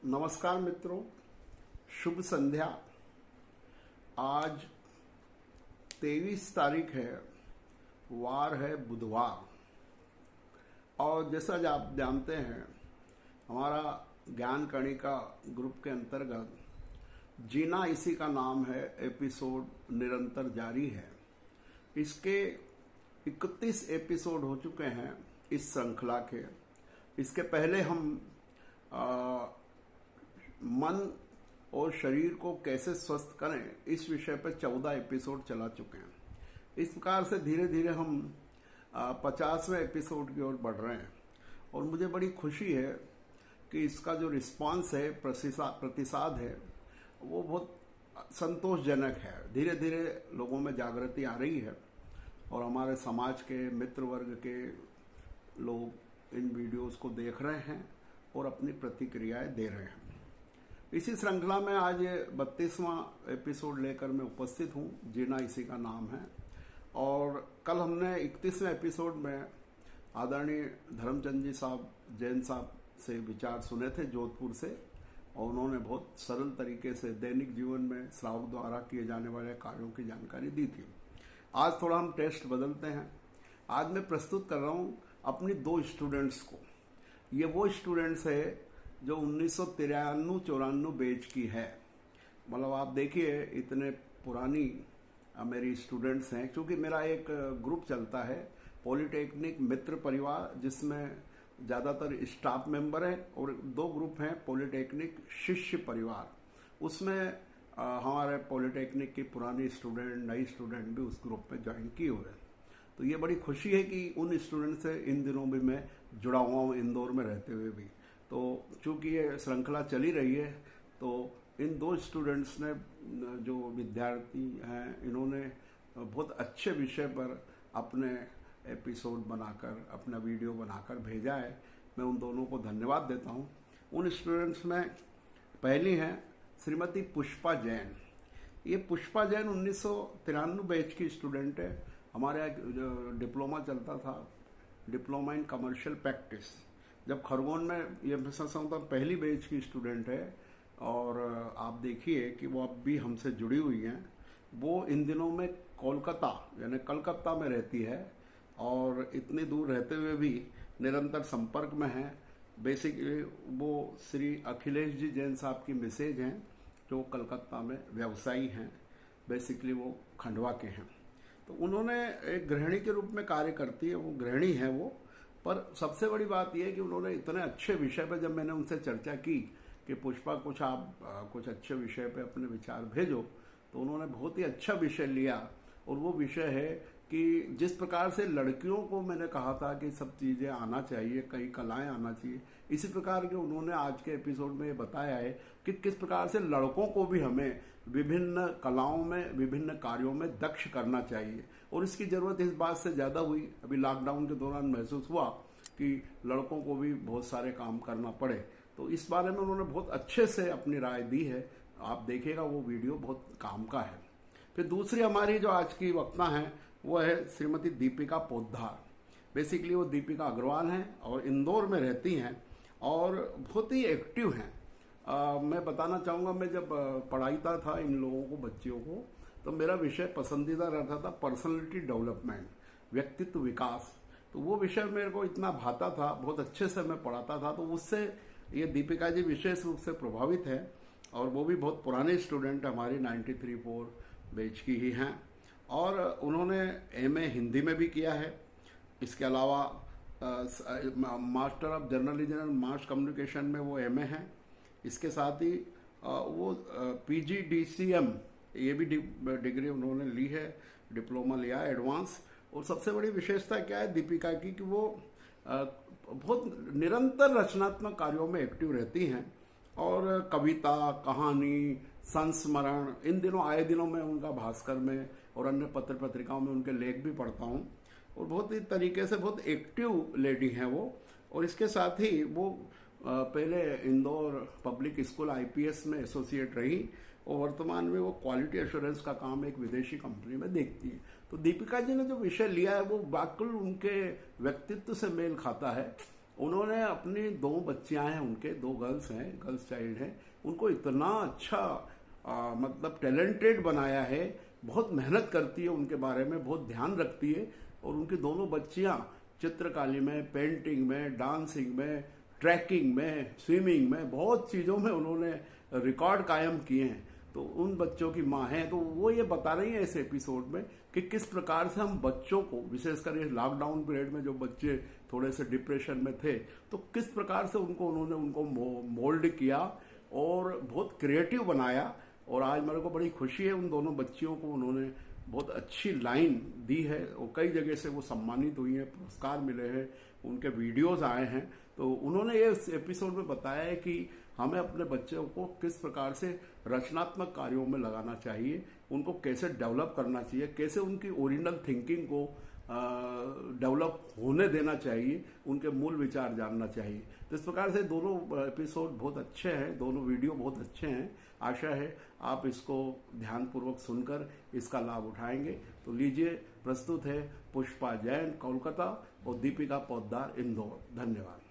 नमस्कार मित्रों, शुभ संध्या। आज 23 तारीख है, वार है बुधवार। और जैसा आप जानते हैं, हमारा ज्ञान कणिका ग्रुप के अंतर्गत जीना इसी का नाम है एपिसोड निरंतर जारी है। इसके 31 एपिसोड हो चुके हैं इस श्रृंखला के। इसके पहले हम मन और शरीर को कैसे स्वस्थ करें इस विषय पर 14 एपिसोड चला चुके हैं। इस प्रकार से धीरे धीरे हम 50वें एपिसोड की ओर बढ़ रहे हैं और मुझे बड़ी खुशी है कि इसका जो रिस्पांस है, प्रतिसाद है, वो बहुत संतोषजनक है। धीरे धीरे लोगों में जागृति आ रही है और हमारे समाज के मित्र वर्ग के लोग इन वीडियोस को देख रहे हैं और अपनी प्रतिक्रियाएं दे रहे हैं। इसी श्रृंखला में आज 32वां एपिसोड लेकर मैं उपस्थित हूँ। जीना इसी का नाम है। और कल हमने 31वें एपिसोड में आदरणीय धर्मचंद जी साहब, जैन साहब से विचार सुने थे जोधपुर से, और उन्होंने बहुत सरल तरीके से दैनिक जीवन में श्रावक द्वारा किए जाने वाले कार्यों की जानकारी दी थी। आज थोड़ा हम टेस्ट बदलते हैं। आज मैं प्रस्तुत कर रहा हूँ अपनी 2 स्टूडेंट्स को। ये वो स्टूडेंट्स है जो 1993-94 बैच की है। मतलब आप देखिए, इतने पुरानी मेरी स्टूडेंट्स हैं। क्योंकि मेरा एक ग्रुप चलता है पॉलिटेक्निक मित्र परिवार, जिसमें ज़्यादातर स्टाफ मेंबर हैं, और 2 ग्रुप हैं पॉलिटेक्निक शिष्य परिवार। उसमें हमारे पॉलिटेक्निक की पुरानी स्टूडेंट, नई स्टूडेंट भी उस ग्रुप में ज्वाइन किए हुए हैं। तो ये बड़ी खुशी है कि उन स्टूडेंट से इन दिनों भी मैं जुड़ा हुआ हूँ, इंदौर में रहते हुए भी। तो चूंकि ये श्रृंखला चली रही है, तो इन 2 स्टूडेंट्स ने, जो विद्यार्थी हैं, इन्होंने बहुत अच्छे विषय पर अपने एपिसोड बनाकर, अपना वीडियो बनाकर भेजा है। मैं उन दोनों को धन्यवाद देता हूँ। उन स्टूडेंट्स में पहली हैं श्रीमती पुष्पा जैन। ये पुष्पा जैन 1993 बैच की स्टूडेंट है। हमारे यहाँ डिप्लोमा चलता था, डिप्लोमा इन कमर्शियल प्रैक्टिस। जब खरगोन में ये पहली बैच की स्टूडेंट है, और आप देखिए कि वो अब भी हमसे जुड़ी हुई हैं। वो इन दिनों में कोलकाता यानी कलकत्ता में रहती है, और इतनी दूर रहते हुए भी निरंतर संपर्क में है। बेसिकली वो श्री अखिलेश जी जैन साहब की मिसेज हैं, जो कलकत्ता में व्यवसायी हैं। बेसिकली वो खंडवा के हैं। तो उन्होंने एक गृहिणी के रूप में कार्य करती है, वो गृहिणी है वो। पर सबसे बड़ी बात यह है कि उन्होंने इतने अच्छे विषय पर, जब मैंने उनसे चर्चा की कि पुष्पा कुछ अच्छे विषय पे अपने विचार भेजो, तो उन्होंने बहुत ही अच्छा विषय लिया। और वो विषय है कि जिस प्रकार से लड़कियों को मैंने कहा था कि सब चीज़ें आना चाहिए, कई कलाएं आना चाहिए, इसी प्रकार के उन्होंने आज के एपिसोड में ये बताया है कि किस प्रकार से लड़कों को भी हमें विभिन्न कलाओं में, विभिन्न कार्यों में दक्ष करना चाहिए। और इसकी ज़रूरत इस बात से ज़्यादा हुई, अभी लॉकडाउन के दौरान महसूस हुआ कि लड़कों को भी बहुत सारे काम करना पड़े। तो इस बारे में उन्होंने बहुत अच्छे से अपनी राय दी है। आप देखिएगा, वो वीडियो बहुत काम का है। फिर दूसरी हमारी जो आज की वक्ता हैं, वो है श्रीमती दीपिका पोद्दार। बेसिकली वो दीपिका अग्रवाल हैं और इंदौर में रहती हैं और बहुत ही एक्टिव हैं। मैं बताना चाहूँगा, मैं जब पढ़ाता था इन लोगों को, बच्चियों को, तो मेरा विषय पसंदीदा रहता था पर्सनैलिटी डेवलपमेंट, व्यक्तित्व विकास। तो वो विषय मेरे को इतना भाता था, बहुत अच्छे से मैं पढ़ाता था। तो उससे ये दीपिका जी विशेष रूप से प्रभावित है, और वो भी बहुत पुराने स्टूडेंट हमारी 93-94 बैच की ही हैं। और उन्होंने MA हिंदी में भी किया है। इसके अलावा master of journalism and mass communication में वो MA हैं। इसके साथ ही वो PGDCM ये भी डिग्री उन्होंने ली है, डिप्लोमा लिया है एडवांस। और सबसे बड़ी विशेषता क्या है दीपिका की, कि वो बहुत निरंतर रचनात्मक कार्यों में एक्टिव रहती हैं। और कविता, कहानी, संस्मरण, इन दिनों आए दिनों में उनका भास्कर में और अन्य पत्र पत्रिकाओं में उनके लेख भी पढ़ता हूँ। और बहुत ही तरीके से बहुत एक्टिव लेडी हैं वो। और इसके साथ ही वो पहले इंदौर पब्लिक स्कूल IPS में एसोसिएट रही, और वर्तमान में वो क्वालिटी एश्योरेंस का काम एक विदेशी कंपनी में देखती है। तो दीपिका जी ने जो विषय लिया है वो बिल्कुल उनके व्यक्तित्व से मेल खाता है। उन्होंने अपनी 2 बच्चियां हैं, उनके 2 गर्ल्स चाइल्ड हैं, उनको इतना अच्छा मतलब टैलेंटेड बनाया है। बहुत मेहनत करती है, उनके बारे में बहुत ध्यान रखती है। और उनकी दोनों बच्चियां चित्रकारी में, पेंटिंग में, डांसिंग में, ट्रैकिंग में, स्विमिंग में, बहुत चीज़ों में उन्होंने रिकॉर्ड कायम किए हैं। तो उन बच्चों की माँ हैं, तो वो ये बता रही हैं इस एपिसोड में कि किस प्रकार से हम बच्चों को, विशेषकर ये लॉकडाउन पीरियड में जो बच्चे थोड़े से डिप्रेशन में थे, तो किस प्रकार से उन्होंने उनको मोल्ड किया और बहुत क्रिएटिव बनाया। और आज मेरे को बड़ी खुशी है, उन दोनों बच्चियों को उन्होंने बहुत अच्छी लाइन दी है और कई जगह से वो सम्मानित हुई हैं, पुरस्कार मिले हैं, उनके वीडियोस आए हैं। तो उन्होंने ये इस एपिसोड में बताया है कि हमें अपने बच्चों को किस प्रकार से रचनात्मक कार्यों में लगाना चाहिए, उनको कैसे डेवलप करना चाहिए, कैसे उनकी ओरिजिनल थिंकिंग को डेवलप होने देना चाहिए, उनके मूल विचार जानना चाहिए। तो इस प्रकार से दोनों एपिसोड बहुत अच्छे हैं, दोनों वीडियो बहुत अच्छे हैं। आशा है आप इसको ध्यानपूर्वक सुनकर इसका लाभ उठाएंगे। तो लीजिए, प्रस्तुत है पुष्पा जैन कोलकाता और दीपिका पोद्दार इंदौर। धन्यवाद।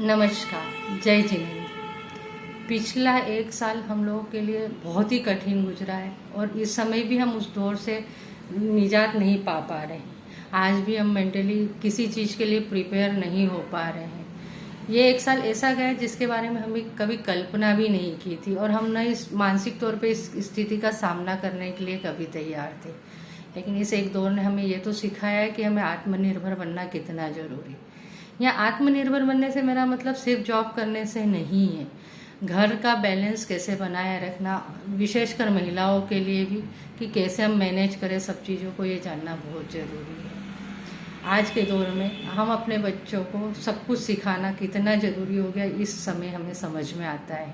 नमस्कार, जय जिनेंद्र। पिछला 1 साल हम लोगों के लिए बहुत ही कठिन गुजरा है और इस समय भी हम उस दौर से निजात नहीं पा रहे हैं। आज भी हम मेंटली किसी चीज़ के लिए प्रिपेयर नहीं हो पा रहे हैं। ये 1 साल ऐसा गया जिसके बारे में हमें कभी कल्पना भी नहीं की थी और हम न इस मानसिक तौर पे इस स्थिति का सामना करने के लिए कभी तैयार थे। लेकिन इस एक दौर ने हमें ये तो सिखाया है कि हमें आत्मनिर्भर बनना कितना ज़रूरी है। यहाँ आत्मनिर्भर बनने से मेरा मतलब सिर्फ जॉब करने से नहीं है, घर का बैलेंस कैसे बनाए रखना, विशेषकर महिलाओं के लिए भी, कि कैसे हम मैनेज करें सब चीज़ों को, ये जानना बहुत ज़रूरी है। आज के दौर में हम अपने बच्चों को सब कुछ सिखाना कितना ज़रूरी हो गया, इस समय हमें समझ में आता है।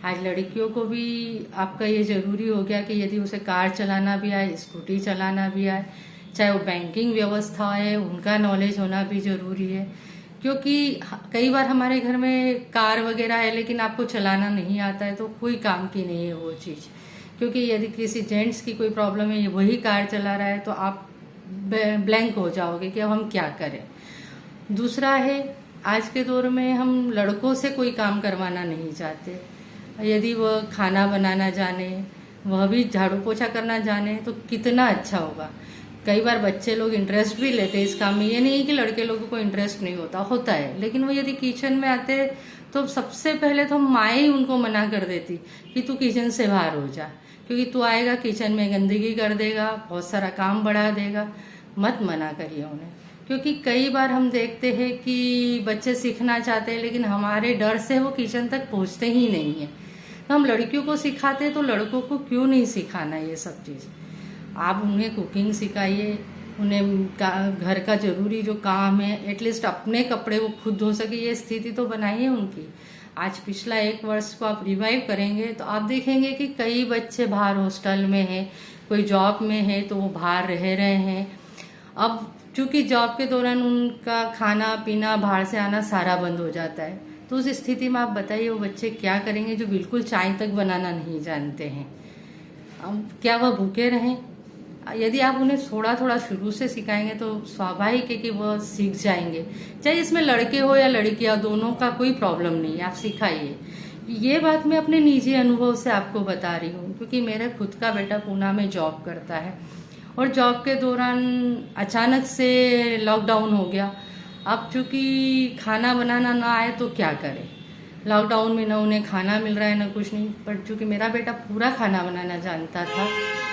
आज लड़कियों को भी आपका ये ज़रूरी हो गया कि यदि उसे कार चलाना भी आए, स्कूटी चलाना भी आए, चाहे वो बैंकिंग व्यवस्था है, उनका नॉलेज होना भी ज़रूरी है। क्योंकि कई बार हमारे घर में कार वगैरह है लेकिन आपको चलाना नहीं आता है तो कोई काम की नहीं है वो चीज़। क्योंकि यदि किसी जेंट्स की कोई प्रॉब्लम है, वही कार चला रहा है, तो आप ब्लैंक हो जाओगे कि अब हम क्या करें। दूसरा है, आज के दौर में हम लड़कों से कोई काम करवाना नहीं चाहते। यदि वह खाना बनाना जाने, वह भी झाड़ू पोछा करना जाने तो कितना अच्छा होगा। कई बार बच्चे लोग इंटरेस्ट भी लेते हैं इस काम में, ये नहीं कि लड़के लोगों को इंटरेस्ट नहीं होता है। लेकिन वो यदि किचन में आते तो सबसे पहले तो हम माँ ही उनको मना कर देती कि तू किचन से बाहर हो जा, क्योंकि तू आएगा किचन में गंदगी कर देगा, बहुत सारा काम बढ़ा देगा। मत मना करिए उन्हें, क्योंकि कई बार हम देखते हैं कि बच्चे सीखना चाहते हैं लेकिन हमारे डर से वो किचन तक पहुँचते ही नहीं है। तो हम लड़कियों को सिखाते हैं तो लड़कों को क्यों नहीं सिखाना ये सब चीज़। आप उन्हें कुकिंग सिखाइए, उन्हें घर का जरूरी जो काम है, एटलीस्ट अपने कपड़े वो खुद धो सके, ये स्थिति तो बनाइए उनकी। आज पिछला 1 वर्ष को आप रिवाइव करेंगे तो आप देखेंगे कि कई बच्चे बाहर हॉस्टल में हैं, कोई जॉब में है तो वो बाहर रह रहे हैं। अब चूंकि जॉब के दौरान उनका खाना पीना, बाहर से आना सारा बंद हो जाता है, तो उस स्थिति में आप बताइए वो बच्चे क्या करेंगे जो बिल्कुल चाय तक बनाना नहीं जानते हैं। अब क्या वह भूखे रहें? यदि आप उन्हें थोड़ा थोड़ा शुरू से सिखाएंगे तो स्वाभाविक है कि वह सीख जाएंगे। चाहे इसमें लड़के हो या लड़कियां, दोनों का कोई प्रॉब्लम नहीं है, आप सिखाइए। ये बात मैं अपने निजी अनुभव से आपको बता रही हूँ, क्योंकि मेरा खुद का बेटा पूना में जॉब करता है और जॉब के दौरान अचानक से लॉकडाउन हो गया। अब चूंकि खाना बनाना ना आए तो क्या करें, लॉकडाउन में ना उन्हें खाना मिल रहा है ना कुछ नहीं। पर चूंकि मेरा बेटा पूरा खाना बनाना जानता था,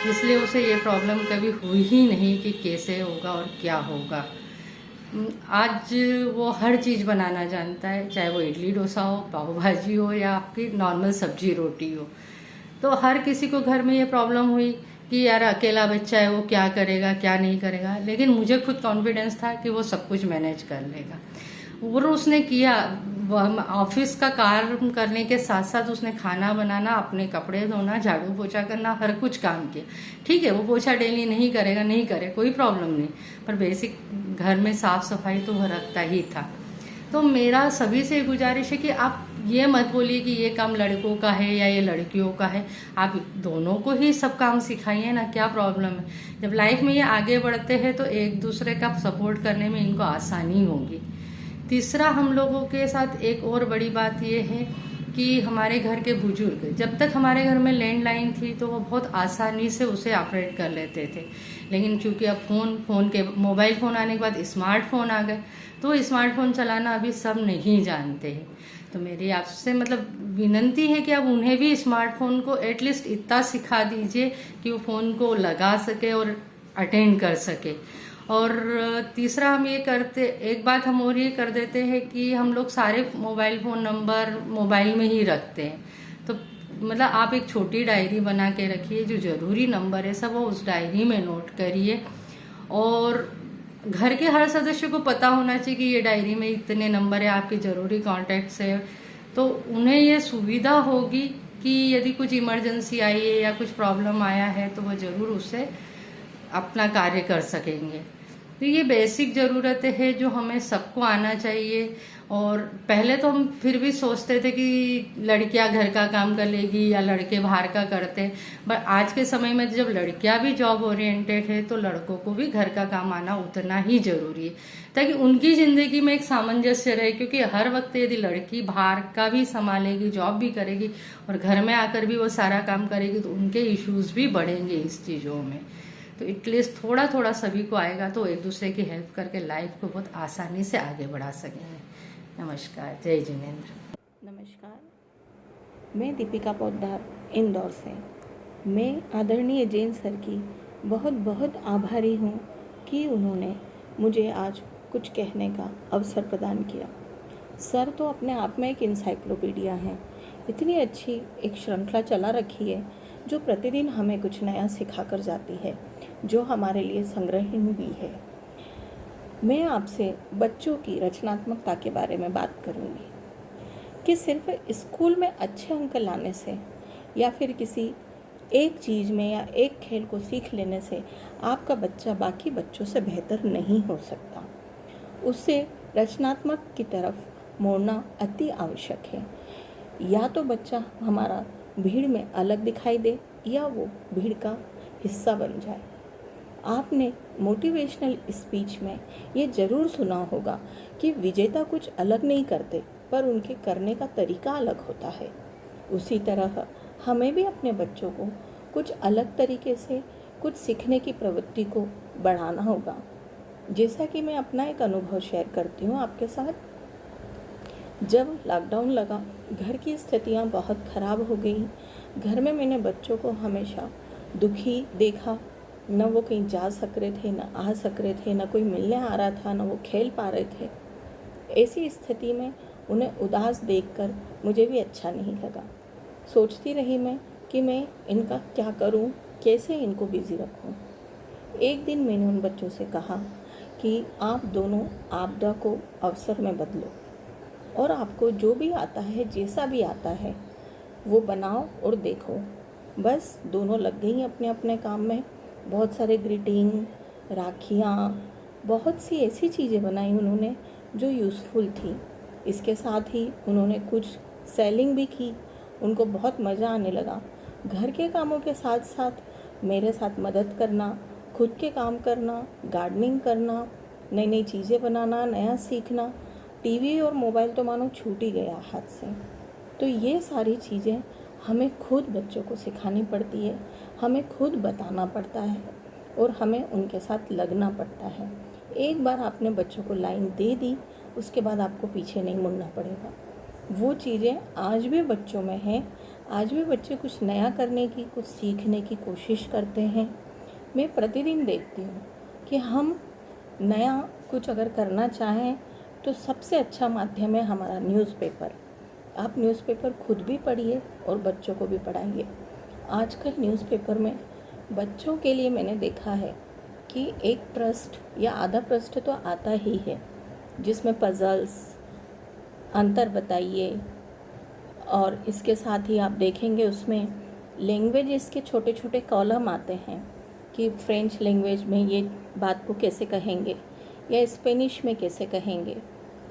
इसलिए उसे ये प्रॉब्लम कभी हुई ही नहीं कि कैसे होगा और क्या होगा। आज वो हर चीज़ बनाना जानता है, चाहे वो इडली डोसा हो, पाव भाजी हो या आपकी नॉर्मल सब्जी रोटी हो। तो हर किसी को घर में ये प्रॉब्लम हुई कि यार अकेला बच्चा है, वो क्या करेगा क्या नहीं करेगा। लेकिन मुझे खुद कॉन्फिडेंस था कि वो सब कुछ मैनेज कर लेगा और उसने किया। ऑफिस का कार्य करने के साथ साथ उसने खाना बनाना, अपने कपड़े धोना, झाड़ू पोछा करना, हर कुछ काम किया। ठीक है, वो पोछा डेली नहीं करेगा, नहीं करे, कोई प्रॉब्लम नहीं, पर बेसिक घर में साफ सफाई तो वह रखता ही था। तो मेरा सभी से गुजारिश है कि आप ये मत बोलिए कि ये काम लड़कों का है या ये लड़कियों का है। आप दोनों को ही सब काम सिखाइए ना, क्या प्रॉब्लम है। जब लाइफ में ये आगे बढ़ते हैं तो एक दूसरे का सपोर्ट करने में इनको आसानी होगी। तीसरा, हम लोगों के साथ एक और बड़ी बात ये है कि हमारे घर के बुजुर्ग, जब तक हमारे घर में लैंडलाइन थी तो वो बहुत आसानी से उसे ऑपरेट कर लेते थे, लेकिन चूंकि अब फोन के मोबाइल फ़ोन आने के बाद स्मार्टफोन आ गए तो स्मार्टफोन चलाना अभी सब नहीं जानते हैं। तो मेरी आपसे विनंती है कि आप उन्हें भी स्मार्टफोन को एटलीस्ट इतना सिखा दीजिए कि वो फ़ोन को लगा सके और अटेंड कर सके। और तीसरा, हम ये करते, एक बात हम और ये कर देते हैं कि हम लोग सारे मोबाइल फ़ोन नंबर मोबाइल में ही रखते हैं। तो आप एक छोटी डायरी बना के रखिए, जो ज़रूरी नंबर है सब वो उस डायरी में नोट करिए। और घर के हर सदस्य को पता होना चाहिए कि ये डायरी में इतने नंबर है, आपके ज़रूरी कॉन्टैक्ट्स है, तो उन्हें ये सुविधा होगी कि यदि कुछ इमरजेंसी आई है या कुछ प्रॉब्लम आया है तो वह ज़रूर उससे अपना कार्य कर सकेंगे। तो ये बेसिक ज़रूरतें हैं जो हमें सबको आना चाहिए। और पहले तो हम फिर भी सोचते थे कि लड़कियां घर का काम कर लेगी या लड़के बाहर का करते हैं, बट आज के समय में जब लड़कियां भी जॉब ओरिएंटेड है तो लड़कों को भी घर का काम आना उतना ही जरूरी है, ताकि उनकी ज़िंदगी में एक सामंजस्य रहे। क्योंकि हर वक्त यदि लड़की बाहर का भी संभालेगी, जॉब भी करेगी और घर में आकर भी वो सारा काम करेगी तो उनके इश्यूज भी बढ़ेंगे इस चीज़ों में। तो एटलीस्ट थोड़ा थोड़ा सभी को आएगा तो एक दूसरे की हेल्प करके लाइफ को बहुत आसानी से आगे बढ़ा सकेंगे। नमस्कार, जय जिनेंद्र। नमस्कार, मैं दीपिका पोद्दार इंदौर से। मैं आदरणीय जैन सर की बहुत बहुत आभारी हूँ कि उन्होंने मुझे आज कुछ कहने का अवसर प्रदान किया। सर तो अपने आप में एक इंसाइक्लोपीडिया हैं। इतनी अच्छी एक श्रृंखला चला रखी है जो प्रतिदिन हमें कुछ नया सिखा कर जाती है, जो हमारे लिए संग्रहणीय भी है। मैं आपसे बच्चों की रचनात्मकता के बारे में बात करूंगी कि सिर्फ स्कूल में अच्छे अंक लाने से या फिर किसी एक चीज़ में या एक खेल को सीख लेने से आपका बच्चा बाकी बच्चों से बेहतर नहीं हो सकता। उससे रचनात्मक की तरफ मोड़ना अति आवश्यक है। या तो बच्चा हमारा भीड़ में अलग दिखाई दे या वो भीड़ का हिस्सा बन जाए। आपने मोटिवेशनल स्पीच में ये ज़रूर सुना होगा कि विजेता कुछ अलग नहीं करते, पर उनके करने का तरीका अलग होता है। उसी तरह हमें भी अपने बच्चों को कुछ अलग तरीके से कुछ सीखने की प्रवृत्ति को बढ़ाना होगा। जैसा कि मैं अपना एक अनुभव शेयर करती हूँ आपके साथ। जब लॉकडाउन लगा, घर की स्थितियाँ बहुत ख़राब हो गई। घर में मैंने बच्चों को हमेशा दुखी देखा। न वो कहीं जा सक रहे थे, न आ सक रहे थे, न कोई मिलने आ रहा था, न वो खेल पा रहे थे। ऐसी स्थिति में उन्हें उदास देखकर मुझे भी अच्छा नहीं लगा। सोचती रही मैं कि मैं इनका क्या करूं, कैसे इनको बिज़ी रखूं। एक दिन मैंने उन बच्चों से कहा कि आप दोनों आपदा को अवसर में बदलो और आपको जो भी आता है, जैसा भी आता है, वो बनाओ और देखो। बस दोनों लग गई अपने अपने काम में। बहुत सारे ग्रीटिंग, राखियाँ, बहुत सी ऐसी चीज़ें बनाई उन्होंने जो यूज़फुल थी। इसके साथ ही उन्होंने कुछ सेलिंग भी की। उनको बहुत मज़ा आने लगा। घर के कामों के साथ साथ मेरे साथ मदद करना, खुद के काम करना, गार्डनिंग करना, नई नई चीज़ें बनाना, नया सीखना। टीवी और मोबाइल तो मानो छूट ही गया हाथ से। तो ये सारी चीज़ें हमें खुद बच्चों को सिखानी पड़ती है, हमें खुद बताना पड़ता है और हमें उनके साथ लगना पड़ता है। एक बार आपने बच्चों को लाइन दे दी, उसके बाद आपको पीछे नहीं मुड़ना पड़ेगा। वो चीज़ें आज भी बच्चों में हैं। आज भी बच्चे कुछ नया करने की, कुछ सीखने की कोशिश करते हैं। मैं प्रतिदिन देखती हूँ कि हम नया कुछ अगर करना चाहें तो सबसे अच्छा माध्यम है हमारा न्यूज़पेपर। आप न्यूज़पेपर खुद भी पढ़िए और बच्चों को भी पढ़ाइए। आजकल न्यूज़पेपर में बच्चों के लिए मैंने देखा है कि एक पृष्ठ या आधा पृष्ठ तो आता ही है, जिसमें पजल्स, अंतर बताइए। और इसके साथ ही आप देखेंगे उसमें लैंग्वेज के छोटे छोटे कॉलम आते हैं कि फ्रेंच लैंग्वेज में ये बात को कैसे कहेंगे या स्पेनिश में कैसे कहेंगे।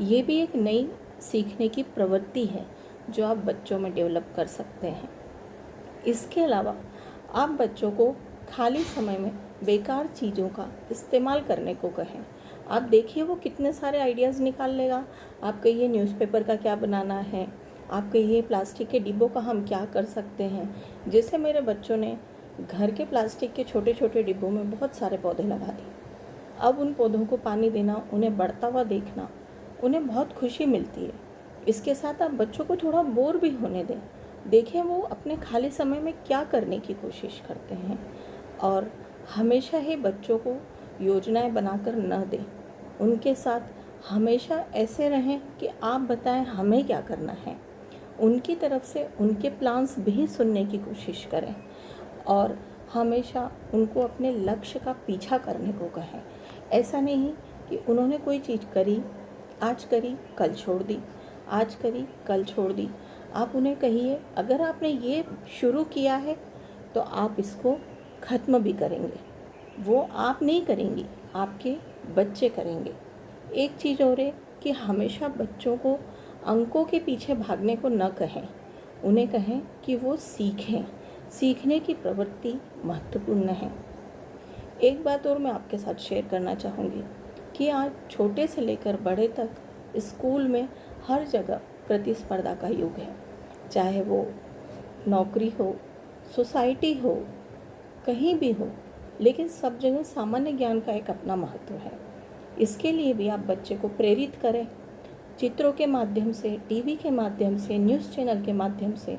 ये भी एक नई सीखने की प्रवृत्ति है जो आप बच्चों में डेवलप कर सकते हैं। इसके अलावा आप बच्चों को खाली समय में बेकार चीज़ों का इस्तेमाल करने को कहें। आप देखिए वो कितने सारे आइडियाज़ निकाल लेगा। आप कहिए न्यूज़पेपर का क्या बनाना है, आप कहिए प्लास्टिक के डिब्बों का हम क्या कर सकते हैं। जैसे मेरे बच्चों ने घर के प्लास्टिक के छोटे छोटे डिब्बों में बहुत सारे पौधे लगा दिए। अब उन पौधों को पानी देना, उन्हें बढ़ता हुआ देखना, उन्हें बहुत खुशी मिलती है। इसके साथ आप बच्चों को थोड़ा बोर भी होने दें। देखें वो अपने खाली समय में क्या करने की कोशिश करते हैं, और हमेशा ही बच्चों को योजनाएं बनाकर न दें। उनके साथ हमेशा ऐसे रहें कि आप बताएं हमें क्या करना है। उनकी तरफ से उनके प्लान्स भी सुनने की कोशिश करें और हमेशा उनको अपने लक्ष्य का पीछा करने को कहें। ऐसा नहीं कि उन्होंने कोई चीज़ करी, आज करी कल छोड़ दी, आज करी कल छोड़ दी। आप उन्हें कहिए अगर आपने ये शुरू किया है तो आप इसको ख़त्म भी करेंगे। वो आप नहीं करेंगी, आपके बच्चे करेंगे। एक चीज़ और है कि हमेशा बच्चों को अंकों के पीछे भागने को न कहें। उन्हें कहें कि वो सीखें। सीखने की प्रवृत्ति महत्वपूर्ण है। एक बात और मैं आपके साथ शेयर करना चाहूँगी कि आज छोटे से लेकर बड़े तक स्कूल में हर जगह प्रतिस्पर्धा का युग है। चाहे वो नौकरी हो, सोसाइटी हो, कहीं भी हो, लेकिन सब जगह सामान्य ज्ञान का एक अपना महत्व है। इसके लिए भी आप बच्चे को प्रेरित करें। चित्रों के माध्यम से, टीवी के माध्यम से, न्यूज़ चैनल के माध्यम से,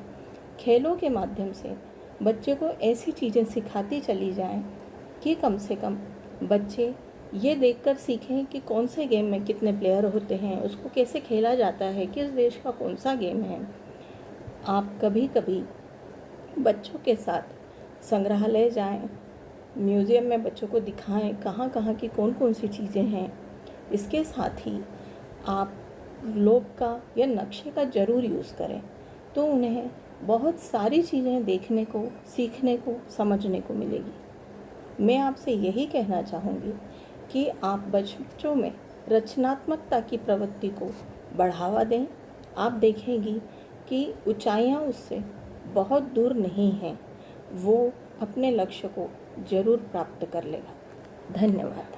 खेलों के माध्यम से बच्चे को ऐसी चीज़ें सिखाती चली जाएं कि कम से कम बच्चे ये देखकर सीखें कि कौन से गेम में कितने प्लेयर होते हैं, उसको कैसे खेला जाता है, किस देश का कौन सा गेम है। आप कभी कभी बच्चों के साथ संग्रहालय जाएं, म्यूज़ियम में बच्चों को दिखाएं कहाँ कहाँ की कौन कौन सी चीज़ें हैं। इसके साथ ही आप ग्लोब का या नक्शे का ज़रूर यूज़ करें, तो उन्हें बहुत सारी चीज़ें देखने को, सीखने को, समझने को मिलेगी। मैं आपसे यही कहना चाहूँगी कि आप बच्चों में रचनात्मकता की प्रवृत्ति को बढ़ावा दें। आप देखेंगी कि ऊंचाइयाँ उससे बहुत दूर नहीं हैं। वो अपने लक्ष्य को ज़रूर प्राप्त कर लेगा। धन्यवाद।